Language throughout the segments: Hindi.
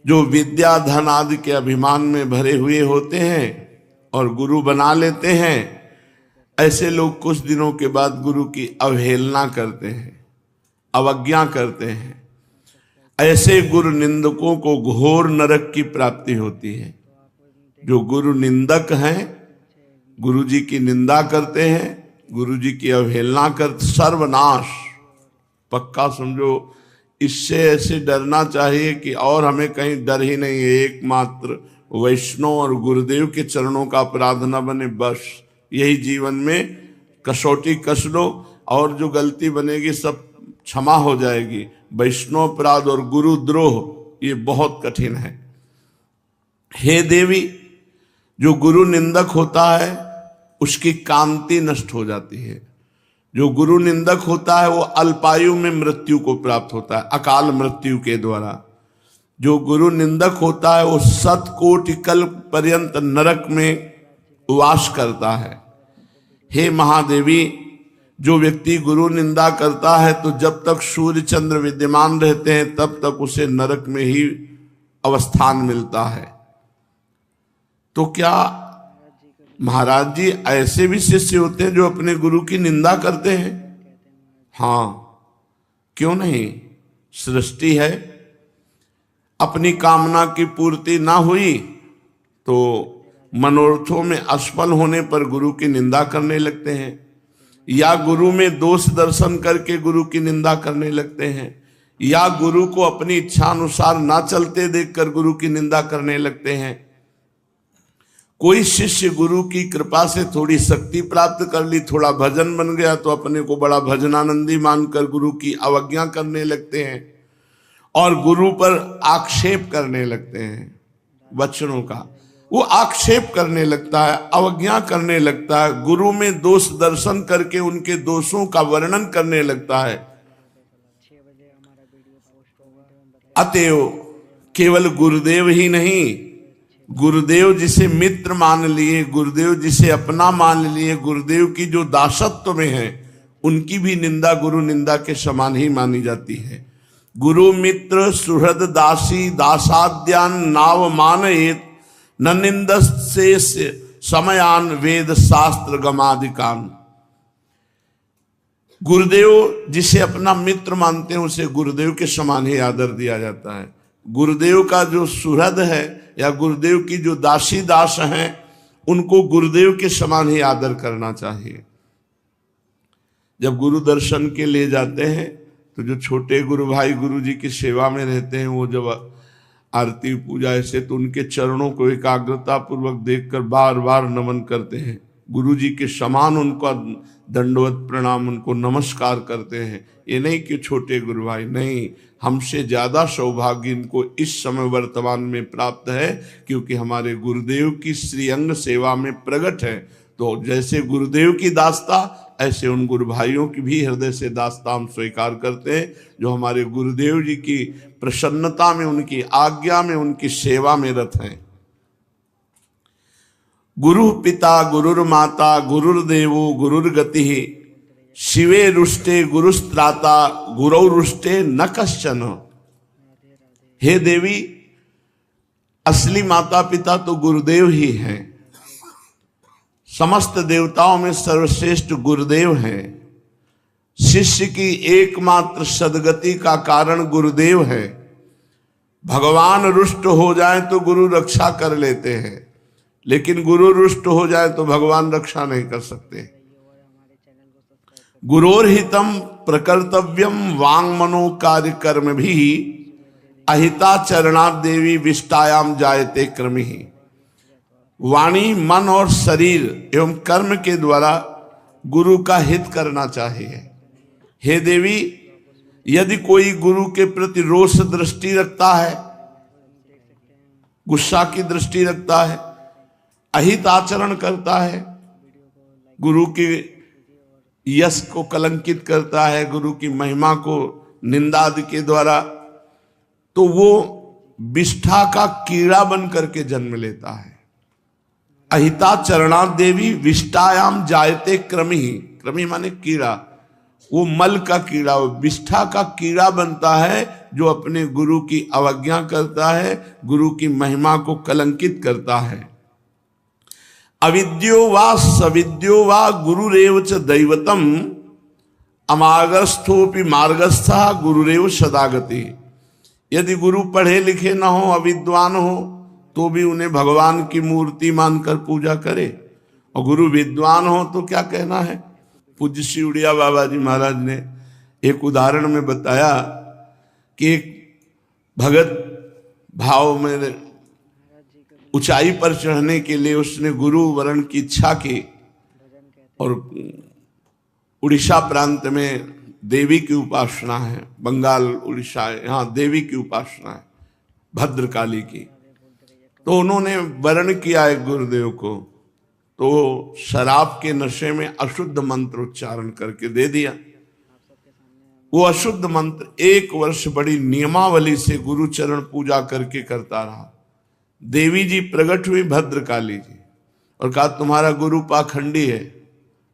जो विद्या धन आदि के अभिमान में भरे हुए होते हैं और गुरु बना लेते हैं, ऐसे लोग कुछ दिनों के बाद गुरु की अवहेलना करते हैं, अवज्ञा करते हैं। ऐसे गुरु निंदकों को घोर नरक की प्राप्ति होती है। जो गुरु निंदक हैं, गुरु जी की निंदा करते हैं, गुरु जी की अवहेलना करते, सर्वनाश पक्का समझो। इससे ऐसे डरना चाहिए कि और हमें कहीं डर ही नहीं है, एकमात्र वैष्णव और गुरुदेव के चरणों का अपराध न बने, बस यही जीवन में कसौटी कस लो और जो गलती बनेगी सब क्षमा हो जाएगी। वैष्णव अपराध और गुरुद्रोह ये बहुत कठिन है। हे देवी, जो गुरु निंदक होता है उसकी कांति नष्ट हो जाती है। जो गुरु निंदक होता है वो अल्पायु में मृत्यु को प्राप्त होता है, अकाल मृत्यु के द्वारा। जो गुरु निंदक होता है वो 7 कोटि कल्प पर्यंत नरक में वास करता है। हे महादेवी, जो व्यक्ति गुरु निंदा करता है तो जब तक सूर्य चंद्र विद्यमान रहते हैं तब तक उसे नरक में ही अवस्थान मिलता है। तो क्या महाराज जी ऐसे भी शिष्य होते हैं जो अपने गुरु की निंदा करते हैं? हाँ, क्यों नहीं। सृष्टि है, अपनी कामना की पूर्ति ना हुई तो मनोरथों में असफल होने पर गुरु की निंदा करने लगते हैं, या गुरु में दोष दर्शन करके गुरु की निंदा करने लगते हैं, या गुरु को अपनी इच्छा अनुसार ना चलते देखकर गुरु की निंदा करने लगते हैं। कोई शिष्य गुरु की कृपा से थोड़ी शक्ति प्राप्त कर ली, थोड़ा भजन बन गया तो अपने को बड़ा भजनानंदी मानकर गुरु की अवज्ञा करने लगते हैं और गुरु पर आक्षेप करने लगते हैं। वचनों का वो आक्षेप करने लगता है, अवज्ञा करने लगता है, गुरु में दोष दर्शन करके उनके दोषों का वर्णन करने लगता है। अतएव केवल गुरुदेव ही नहीं, गुरुदेव जिसे मित्र मान लिए, गुरुदेव जिसे अपना मान लिए, गुरुदेव की जो दासत्व में है उनकी भी निंदा गुरु निंदा के समान ही मानी जाती है। गुरु मित्र सुहृद दासी दासाद्यान नाव मानयेत न निंदस्य समयान वेद शास्त्र गमादिकान। गुरुदेव जिसे अपना मित्र मानते हैं उसे गुरुदेव के समान ही आदर दिया जाता है। गुरुदेव का जो सुहृद है या गुरुदेव की जो दासी दास हैं उनको गुरुदेव के समान ही आदर करना चाहिए। जब गुरु दर्शन के लिए जाते हैं तो जो छोटे गुरु भाई गुरु जी की सेवा में रहते हैं वो जब आरती पूजा ऐसे तो उनके चरणों को एकाग्रता पूर्वक देखकर बार बार नमन करते हैं, गुरु जी के समान उनका दंडवत प्रणाम, उनको नमस्कार करते हैं। ये नहीं कि छोटे गुरु भाई, नहीं, हमसे ज्यादा सौभाग्य इनको इस समय वर्तमान में प्राप्त है क्योंकि हमारे गुरुदेव की श्रीअंग सेवा में प्रकट है। तो जैसे गुरुदेव की दास्ता ऐसे उन गुरु भाइयों की भी हृदय से दास्ता हम स्वीकार करते हैं जो हमारे गुरुदेव जी की प्रसन्नता में, उनकी आज्ञा में, उनकी सेवा में रत हैं। गुरु पिता गुरुर्माता गुरुर्देवो गुरुर्गति शिवे रुष्टे गुरुस्त्राता गुरौ रुष्टे न कश्चन। हे देवी, असली माता पिता तो गुरुदेव ही हैं। समस्त देवताओं में सर्वश्रेष्ठ गुरुदेव हैं। शिष्य की एकमात्र सद्गति का कारण गुरुदेव है। भगवान रुष्ट हो जाए तो गुरु रक्षा कर लेते हैं, लेकिन गुरु रुष्ट हो जाए तो भगवान रक्षा नहीं कर सकते। गुरोर्हितम प्रकर्तव्यम वांग मनो कार्य कर्म भी अहिता चरणात् देवी विष्टायाम जायते क्रमि। वाणी मन और शरीर एवं कर्म के द्वारा गुरु का हित करना चाहिए। हे देवी, यदि कोई गुरु के प्रति रोष दृष्टि रखता है, गुस्सा की दृष्टि रखता है, अहित आचरण करता है, गुरु के यश को कलंकित करता है, गुरु की महिमा को निंदादि के द्वारा, तो वो विष्ठा का कीड़ा बन करके जन्म लेता है। अहिता चरणात् देवी विष्टायाम जायते क्रमि। क्रमि माने कीड़ा। वो मल का कीड़ा, वो विष्ठा का कीड़ा बनता है जो अपने गुरु की अवज्ञा करता है, गुरु की महिमा को कलंकित करता है। अविद्यो वा सविद्यो वा गुरुरेव च दैवतम अमागस्थोपि मार्गस्था गुरुरेव सदागति। यदि गुरु पढ़े लिखे ना हो, अविद्वान हो, तो भी उन्हें भगवान की मूर्ति मानकर पूजा करे, और गुरु विद्वान हो तो क्या कहना है। पूज्य श्री उड़िया बाबा जी महाराज ने एक उदाहरण में बताया कि एक भगत भाव में ऊंचाई पर चढ़ने के लिए उसने गुरु वरण की इच्छा की, और उड़ीसा प्रांत में देवी की उपासना है, बंगाल उड़ीसा यहाँ देवी की उपासना है, भद्रकाली की। तो उन्होंने वरण किया एक गुरुदेव को, तो शराब के नशे में अशुद्ध मंत्र उच्चारण करके दे दिया। वो अशुद्ध मंत्र 1 वर्ष बड़ी नियमावली से गुरुचरण पूजा करके करता रहा। देवी जी प्रकट हुई, भद्रकाली जी, और कहा तुम्हारा गुरु पाखंडी है,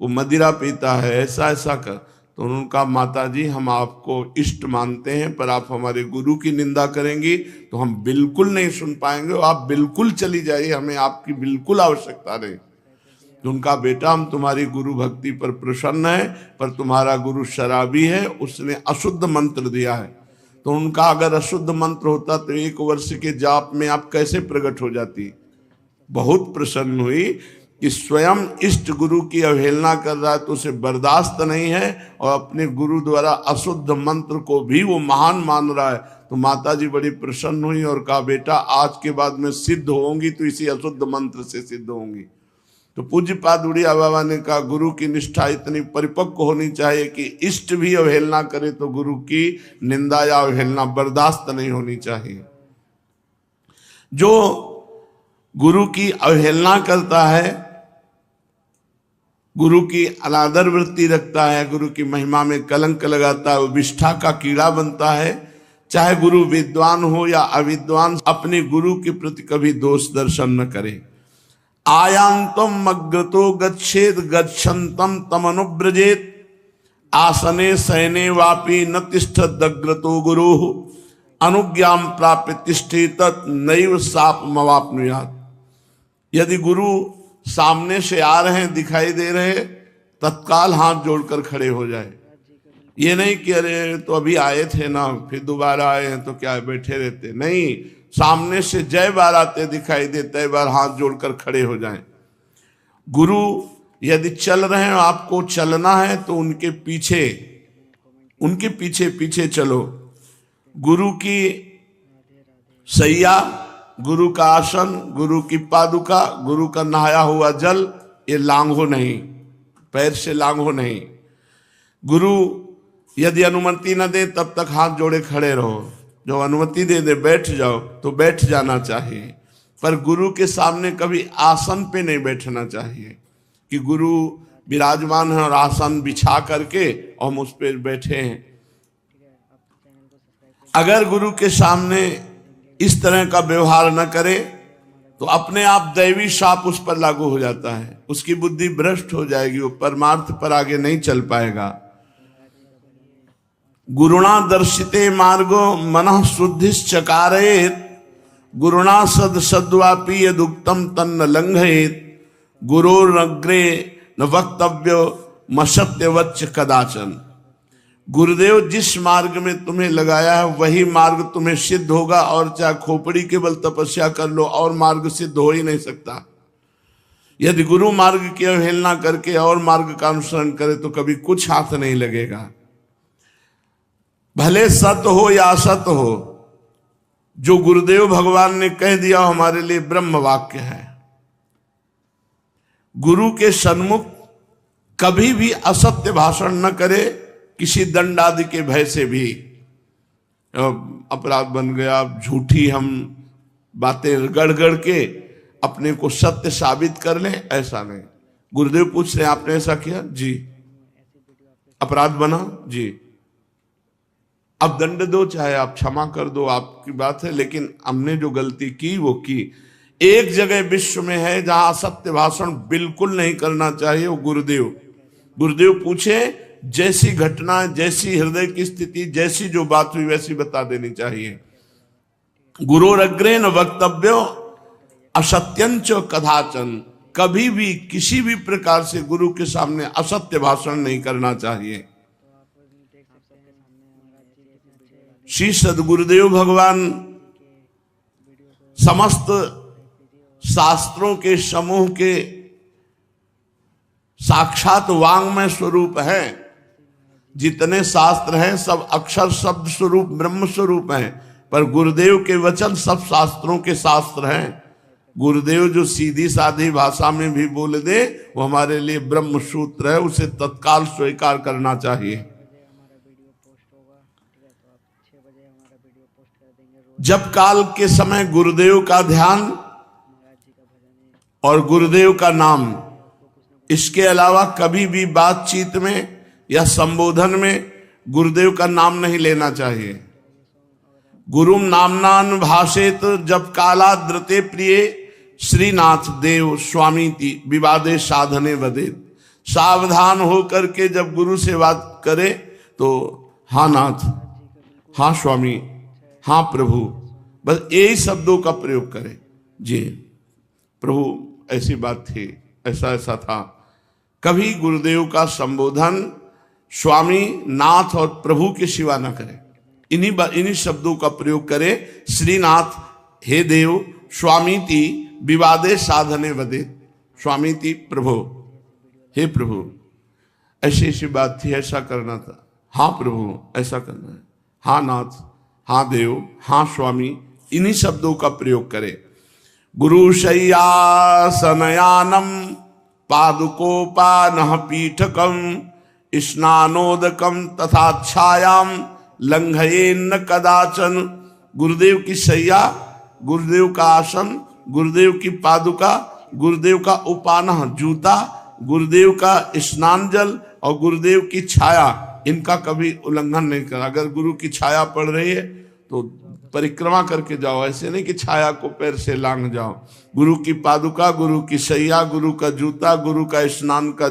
वो मदिरा पीता है, ऐसा ऐसा कर। तो उन्होंने कहा माता जी हम आपको इष्ट मानते हैं, पर आप हमारे गुरु की निंदा करेंगी तो हम बिल्कुल नहीं सुन पाएंगे, आप बिल्कुल चली जाइए, हमें आपकी बिल्कुल आवश्यकता नहीं। तो उनका बेटा हम तुम्हारी गुरु भक्ति पर प्रसन्न है, पर तुम्हारा गुरु शराबी है, उसने अशुद्ध मंत्र दिया है। तो उनका अगर अशुद्ध मंत्र होता तो 1 वर्ष के जाप में आप कैसे प्रकट हो जाती। बहुत प्रसन्न हुई कि स्वयं इष्ट गुरु की अवहेलना कर रहा है तो उसे बर्दाश्त नहीं है, और अपने गुरु द्वारा अशुद्ध मंत्र को भी वो महान मान रहा है। तो माता जी बड़ी प्रसन्न हुई और कहा बेटा आज के बाद मैं सिद्ध होंगी तो इसी अशुद्ध मंत्र से सिद्ध होंगी। तो पूज्यपाद उड़िया बाबा ने कहा गुरु की निष्ठा इतनी परिपक्व होनी चाहिए कि इष्ट भी अवहेलना करे तो गुरु की निंदा या अवहेलना बर्दाश्त नहीं होनी चाहिए। जो गुरु की अवहेलना करता है, गुरु की अनादर वृत्ति रखता है, गुरु की महिमा में कलंक लगाता है, वो विष्ठा का कीड़ा बनता है। चाहे गुरु विद्वान हो या अविद्वान, अपने गुरु के प्रति कभी दोष दर्शन न करे। आयांतम अग्रतो गच्छेद गच्छन्तम तम अनुव्रजेत आसने सैने वापि न तिष्ठत अग्रतो गुरु अनुज्ञाम प्राप्य तिष्ठेत नैव साप मवाप्नुयात्। यदि गुरु सामने से आ रहे हैं, दिखाई दे रहे, तत्काल हाथ जोड़कर खड़े हो जाए। ये नहीं कि अरे तो अभी आए थे ना फिर दोबारा आए हैं तो क्या बैठे रहते, नहीं, सामने से जय बार आते दिखाई देते बार हाथ जोड़कर खड़े हो जाएं। गुरु यदि चल रहे हैं, आपको चलना है तो उनके पीछे पीछे चलो। गुरु की सैया, गुरु का आसन, गुरु की पादुका, गुरु का नहाया हुआ जल, ये लांघो नहीं, पैर से लांघो नहीं। गुरु यदि अनुमति न दे तब तक हाथ जोड़े खड़े रहो, जो अनुमति दे दे बैठ जाओ तो बैठ जाना चाहिए, पर गुरु के सामने कभी आसन पे नहीं बैठना चाहिए कि गुरु विराजमान है और आसन बिछा करके और हम उस पर बैठे हैं। अगर गुरु के सामने इस तरह का व्यवहार न करे तो अपने आप दैवी शाप उस पर लागू हो जाता है, उसकी बुद्धि भ्रष्ट हो जाएगी, वो परमार्थ पर आगे नहीं चल पाएगा। गुरुणा दर्शिते मार्गो मनः शुद्धिश्चकारेत गुरुणा सद सद्वापि यदुक्तम तन्न लंघयेत गुरोरग्रे न वक्तव्यो मसत्यवच्च कदाचन। गुरुदेव जिस मार्ग में तुम्हें लगाया है वही मार्ग तुम्हें सिद्ध होगा, और चाहे खोपड़ी के बल तपस्या कर लो और मार्ग सिद्ध हो ही नहीं सकता। यदि गुरु मार्ग की अवहेलना करके और मार्ग का अनुसरण करे तो कभी कुछ हाथ नहीं लगेगा। भले सत हो या असत हो, जो गुरुदेव भगवान ने कह दिया हमारे लिए ब्रह्म वाक्य है। गुरु के सन्मुख कभी भी असत्य भाषण न करे, किसी दंड आदि के भय से भी। अपराध बन गया, झूठी हम बातें गढ़ के अपने को सत्य साबित कर लें, ऐसा नहीं। गुरुदेव पूछ रहे आपने ऐसा किया जी, अपराध बना जी, अब दंड दो, चाहे आप क्षमा कर दो, आपकी बात है, लेकिन हमने जो गलती की वो की। एक जगह विश्व में है जहां सत्य भाषण बिल्कुल नहीं करना चाहिए, वो गुरुदेव। गुरुदेव पूछे जैसी घटना, जैसी हृदय की स्थिति, जैसी जो बात हुई वैसी बता देनी चाहिए। गुरोरग्रे न वक्तव्यो असत्यंच कदाचन, कभी भी किसी भी प्रकार से गुरु के सामने असत्य भाषण नहीं करना चाहिए। श्री सद्गुरुदेव भगवान समस्त शास्त्रों के समूह के साक्षात वांग्मय स्वरूप है। जितने शास्त्र हैं सब अक्षर शब्द स्वरूप ब्रह्म स्वरूप हैं, पर गुरुदेव के वचन सब शास्त्रों के शास्त्र हैं। गुरुदेव जो सीधी सादी भाषा में भी बोल दे वो हमारे लिए ब्रह्म सूत्र है, उसे तत्काल स्वीकार करना चाहिए। जब काल के समय गुरुदेव का ध्यान और गुरुदेव का नाम, इसके अलावा कभी भी बातचीत में या संबोधन में गुरुदेव का नाम नहीं लेना चाहिए। गुरुम नामनान भाषेत जब कालाद्रते प्रिय श्रीनाथ देव स्वामीति विवादे साधने वदेत। सावधान होकर के जब गुरु से बात करे तो हाँ नाथ, हाँ स्वामी, हाँ प्रभु, बस यही शब्दों का प्रयोग करें। जी प्रभु ऐसी बात थी, ऐसा ऐसा था। कभी गुरुदेव का संबोधन स्वामी, नाथ और प्रभु के सिवा न करें। इन्हीं शब्दों का प्रयोग करें। श्रीनाथ, हे देव, स्वामीति विवादे साधने वदे। स्वामीति प्रभु, हे प्रभु ऐसी ऐसी बात थी, ऐसा करना था। हाँ प्रभु ऐसा करना है। हाँ नाथ, हाँ देव, हाँ स्वामी, इन्हीं शब्दों का प्रयोग करें। गुरु शय्यासनयानम पादुकोपानः पीठकम स्नानोदकम तथा छायाम लंघयेन्न कदाचन। गुरुदेव की शैया, गुरुदेव का आसन, गुरुदेव की पादुका, गुरुदेव का उपानह जूता, गुरुदेव का स्नान जल और गुरुदेव की छाया, इनका कभी उल्लंघन नहीं करा। अगर गुरु की छाया पड़ रही है तो परिक्रमा करके जाओ, ऐसे नहीं कि छाया को पैर से लांघ जाओ। गुरु की पादुका, गुरु की शैया, गुरु का जूता, गुरु का स्नान का